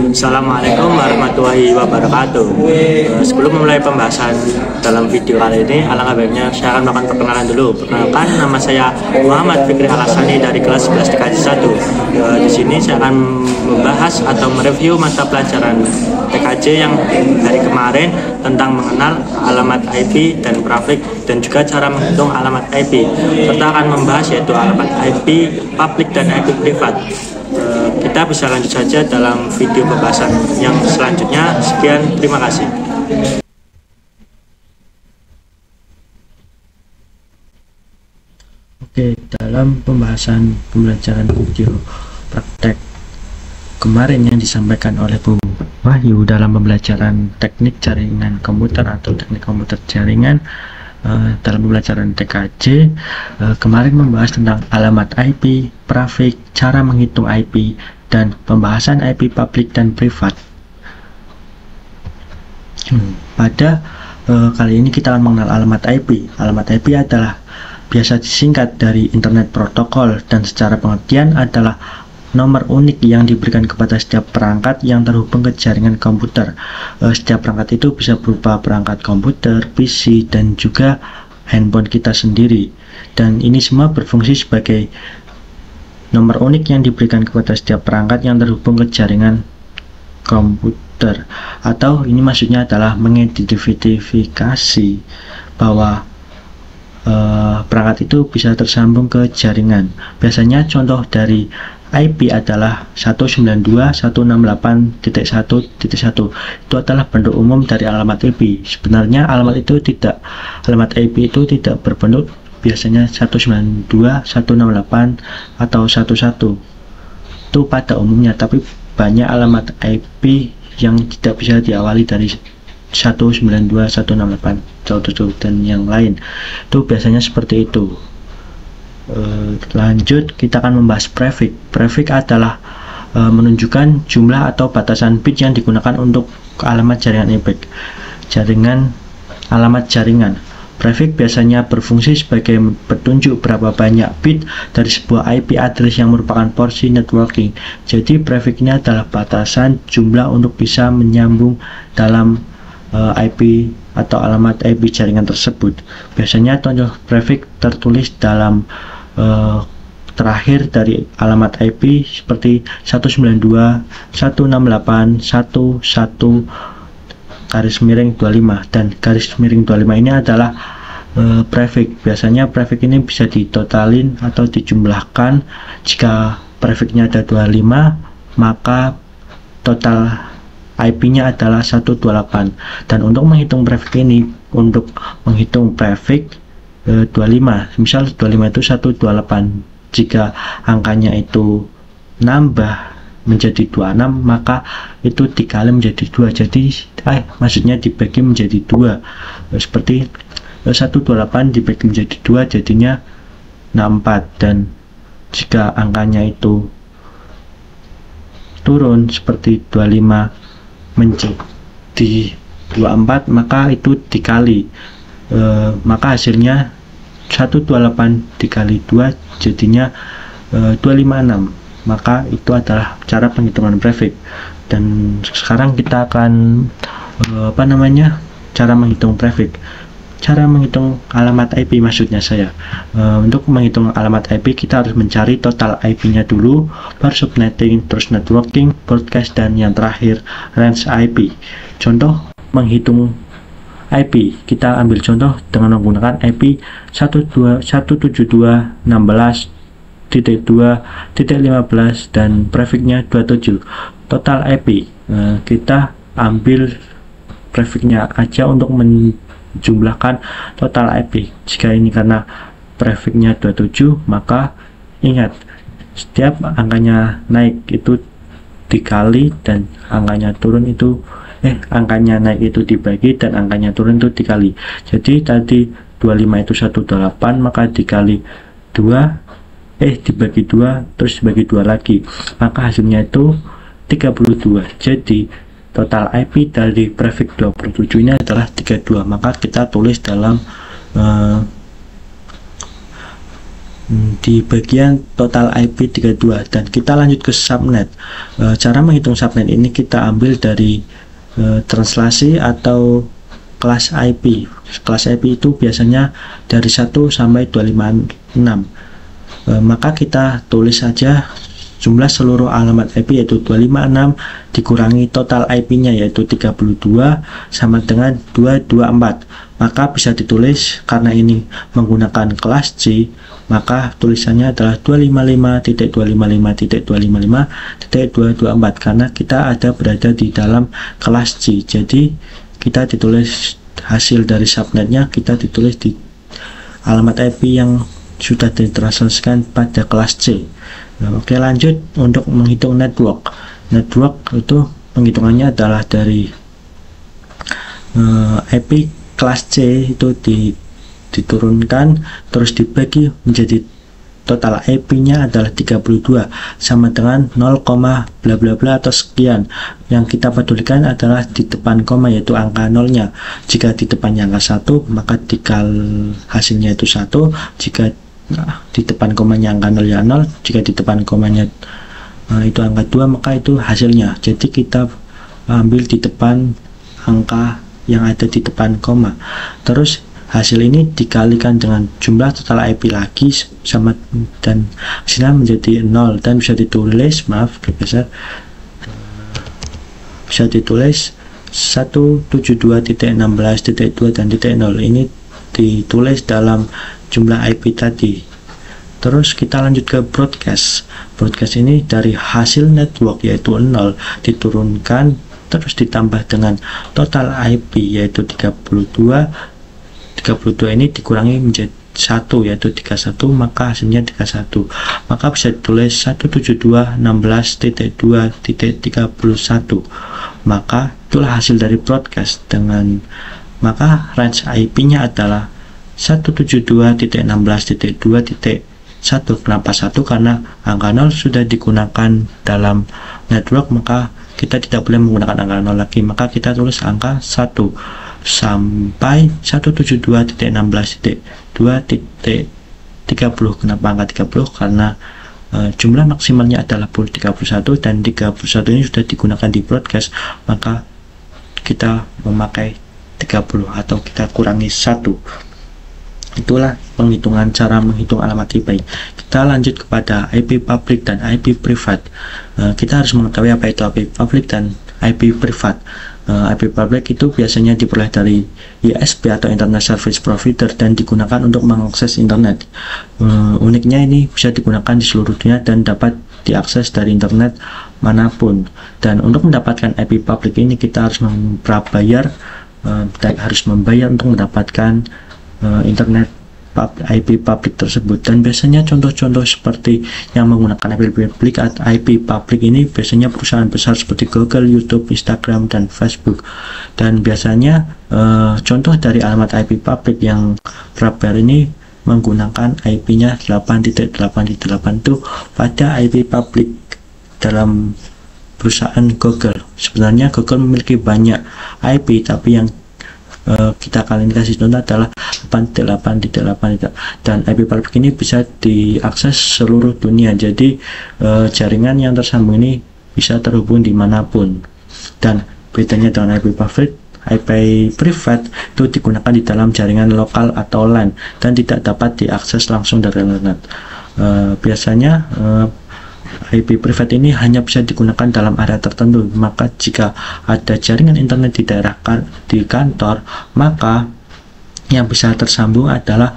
Assalamualaikum warahmatullahi wabarakatuh. Sebelum memulai pembahasan dalam video kali ini, alangkah baiknya saya akan melakukan perkenalan dulu. Perkenalkan, nama saya Muhammad Fikri Alasani dari kelas 11 TKJ 1. Di sini saya akan membahas atau mereview mata pelajaran TKJ yang hari kemarin tentang mengenal alamat IP dan prefix dan juga cara menghitung alamat IP, serta akan membahas yaitu alamat IP publik dan IP privat. Kita bisa lanjut saja dalam video pembahasan yang selanjutnya. Sekian, terima kasih. Oke, dalam pembahasan pembelajaran video praktek kemarin yang disampaikan oleh Bu Wahyu dalam pembelajaran teknik jaringan komputer atau teknik komputer jaringan, dalam pembelajaran TKJ kemarin membahas tentang alamat IP, prefix, cara menghitung IP, dan pembahasan IP publik dan privat. Pada kali ini kita akan mengenal alamat IP. Alamat IP adalah biasa disingkat dari Internet Protocol dan secara pengertian adalah nomor unik yang diberikan kepada setiap perangkat yang terhubung ke jaringan komputer. Setiap perangkat itu bisa berupa perangkat komputer, PC, dan juga handphone kita sendiri. Dan ini semua berfungsi sebagai nomor unik yang diberikan kepada setiap perangkat yang terhubung ke jaringan komputer. Atau ini maksudnya adalah mengidentifikasi bahwa perangkat itu bisa tersambung ke jaringan. Biasanya contoh dari IP adalah 192.168.1.1. Itu adalah bentuk umum dari alamat IP. Sebenarnya alamat IP itu tidak berbentuk biasanya 192, 168 atau 11. Itu pada umumnya, tapi banyak alamat IP yang tidak bisa diawali dari 192, 168, 111 dan yang lain. Itu biasanya seperti itu. Lanjut, kita akan membahas prefix. Prefix adalah menunjukkan jumlah atau batasan bit yang digunakan untuk alamat jaringan IP. Alamat jaringan. Prefix biasanya berfungsi sebagai petunjuk berapa banyak bit dari sebuah IP address yang merupakan porsi networking. Jadi prefix ini adalah batasan jumlah untuk bisa menyambung dalam IP atau alamat IP jaringan tersebut. Biasanya contoh prefix tertulis dalam terakhir dari alamat IP seperti 192.168.1.1/25, dan garis miring 25 ini adalah prefix. Biasanya prefix ini bisa ditotalin atau dijumlahkan. Jika prefixnya ada 25, maka total IP-nya adalah 128. Dan untuk menghitung prefix ini, untuk menghitung prefix 25, misal 25 itu 128, jika angkanya itu nambah menjadi 26, maka itu dikali menjadi 2, jadi maksudnya dibagi menjadi 2, seperti 128 dibagi menjadi 2 jadinya 64. Dan jika angkanya itu turun seperti 25 menjadi 24, maka itu dikali, maka hasilnya 128 dikali 2 jadinya 256. Maka itu adalah cara penghitungan prefix. Dan sekarang kita akan cara menghitung prefix. Cara menghitung alamat IP maksudnya saya. Untuk menghitung alamat IP kita harus mencari total IP-nya dulu, baru subnetting, terus networking, broadcast, dan yang terakhir range IP. Contoh menghitung IP, kita ambil contoh dengan menggunakan IP 172.16.2.15 dan prefixnya 27. Total IP, kita ambil prefixnya aja untuk menjumlahkan total IP. Jika ini karena prefixnya 27, maka ingat, setiap angkanya naik itu dikali dan angkanya turun itu angkanya naik itu dibagi dan angkanya turun itu dikali. Jadi tadi 25 itu 128, maka dikali 2 dibagi 2 terus dibagi 2 lagi, maka hasilnya itu 32. Jadi total IP dari prefix 27 ini adalah 32. Maka kita tulis dalam di bagian total IP 32. Dan kita lanjut ke subnet. Cara menghitung subnet ini kita ambil dari translasi atau kelas IP. Kelas IP itu biasanya dari 1 sampai 256. Maka kita tulis saja jumlah seluruh alamat IP yaitu 256 dikurangi total IP-nya yaitu 32 sama dengan 224. Maka bisa ditulis, karena ini menggunakan kelas C, maka tulisannya adalah 255.255.254 karena kita ada berada di dalam kelas C. Jadi kita ditulis hasil dari subnetnya, kita ditulis di alamat IP yang sudah ditranslasikan pada kelas C. Oke, lanjut untuk menghitung network. Network itu penghitungannya adalah dari IP kelas C itu diturunkan terus dibagi menjadi total IP-nya adalah 32 sama dengan 0, bla bla bla atau sekian. Yang kita pedulikan adalah di depan koma yaitu angka nolnya. Jika di depannya angka 1 maka dikal hasilnya itu 1. Jika di depan komanya angka 0 ya 0, jika di depan komanya itu angka 2 maka itu hasilnya. Jadi kita ambil di depan angka yang ada di depan koma, terus hasil ini dikalikan dengan jumlah total IP lagi sama, dan hasilnya menjadi 0 dan bisa ditulis, maaf bergeser, bisa ditulis 172.16.2 dan .0 ini ditulis dalam jumlah IP tadi. Terus kita lanjut ke broadcast. Broadcast ini dari hasil network yaitu 0 diturunkan terus ditambah dengan total IP yaitu 32 ini dikurangi menjadi 1 yaitu 31, maka hasilnya 31. Maka bisa ditulis 172.16.2.31. Maka itulah hasil dari broadcast. Dengan maka range IP-nya adalah 172.16.2.1. Kenapa 1? Karena angka 0 sudah digunakan dalam network, maka kita tidak boleh menggunakan angka 0 lagi, maka kita tulis angka 1 sampai 172.16.2.30. Kenapa angka 30? Karena jumlah maksimalnya adalah 31 dan 31 ini sudah digunakan di broadcast, maka kita memakai 30 atau kita kurangi 1. Itulah penghitungan cara menghitung alamat IP. Kita lanjut kepada IP public dan IP privat. Kita harus mengetahui apa itu IP public dan IP privat. IP public itu biasanya diperoleh dari ISP atau Internet Service Provider dan digunakan untuk mengakses internet. Uniknya ini bisa digunakan di seluruh dunia dan dapat diakses dari internet manapun. Dan untuk mendapatkan IP public ini kita harus membayar untuk mendapatkan internet IP public tersebut. Dan biasanya contoh-contoh seperti yang menggunakan IP public ini biasanya perusahaan besar seperti Google, YouTube, Instagram, dan Facebook. Dan biasanya contoh dari alamat IP public yang berbayar ini menggunakan IP-nya 8.8.8 itu pada IP public dalam perusahaan Google. Sebenarnya Google memiliki banyak IP, tapi yang kita kali ini kasih contoh adalah 8.8.8 dan IP public ini bisa diakses seluruh dunia. Jadi jaringan yang tersambung ini bisa terhubung dimanapun. Dan bedanya dengan IP public, IP privat itu digunakan di dalam jaringan lokal atau LAN dan tidak dapat diakses langsung dari internet. Biasanya IP privat ini hanya bisa digunakan dalam area tertentu. Maka jika ada jaringan internet di daerah di kantor, maka yang bisa tersambung adalah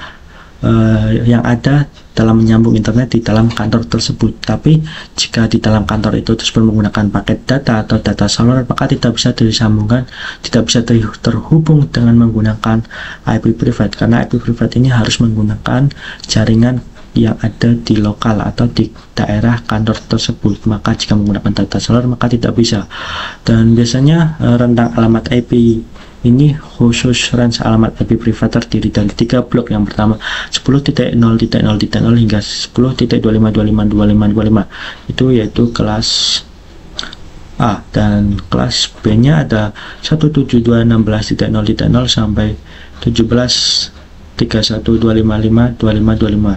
yang ada dalam menyambung internet di dalam kantor tersebut. Tapi jika di dalam kantor itu tersebut menggunakan paket data atau data seluler, maka tidak bisa disambungkan, tidak bisa terhubung dengan menggunakan IP privat, karena IP privat ini harus menggunakan jaringan yang ada di lokal atau di daerah kantor tersebut. Maka jika menggunakan data seluler maka tidak bisa. Dan biasanya rentang alamat IP ini khusus range alamat IP privat terdiri dari 3 blok. Yang pertama 10.0.0.0 hingga 10.25252525 itu yaitu kelas A, dan kelas B nya ada 172.16.0.0 sampai 17 31.255.25.25,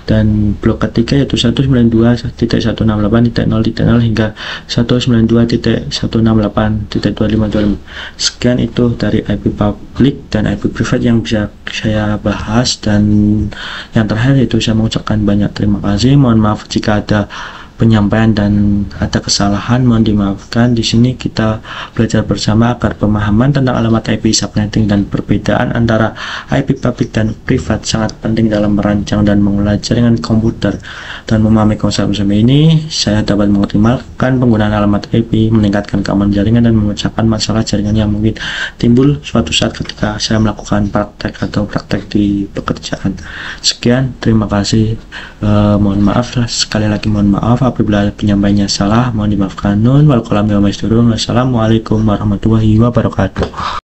dan blok ketiga yaitu 192.168.0.0 hingga 192.168.25.25. Sekian itu dari IP public dan IP private yang bisa saya bahas, dan yang terakhir yaitu saya mengucapkan banyak terima kasih. Mohon maaf jika ada penyampaian dan ada kesalahan, mohon dimaafkan. Di sini kita belajar bersama agar pemahaman tentang alamat IP, subnetting, dan perbedaan antara IP public dan privat sangat penting dalam merancang dan mengelola jaringan komputer. Dan memahami konsep-konsep ini, saya dapat mengoptimalkan penggunaan alamat IP, meningkatkan keamanan jaringan, dan memecahkan masalah jaringan yang mungkin timbul suatu saat ketika saya melakukan praktek di pekerjaan. Sekian, terima kasih. Mohon maaf sekali lagi, mohon maaf apabila penyampaiannya salah, mohon dimaafkan. Nun wal qalam wa masturun. Wassalamualaikum warahmatullahi wabarakatuh.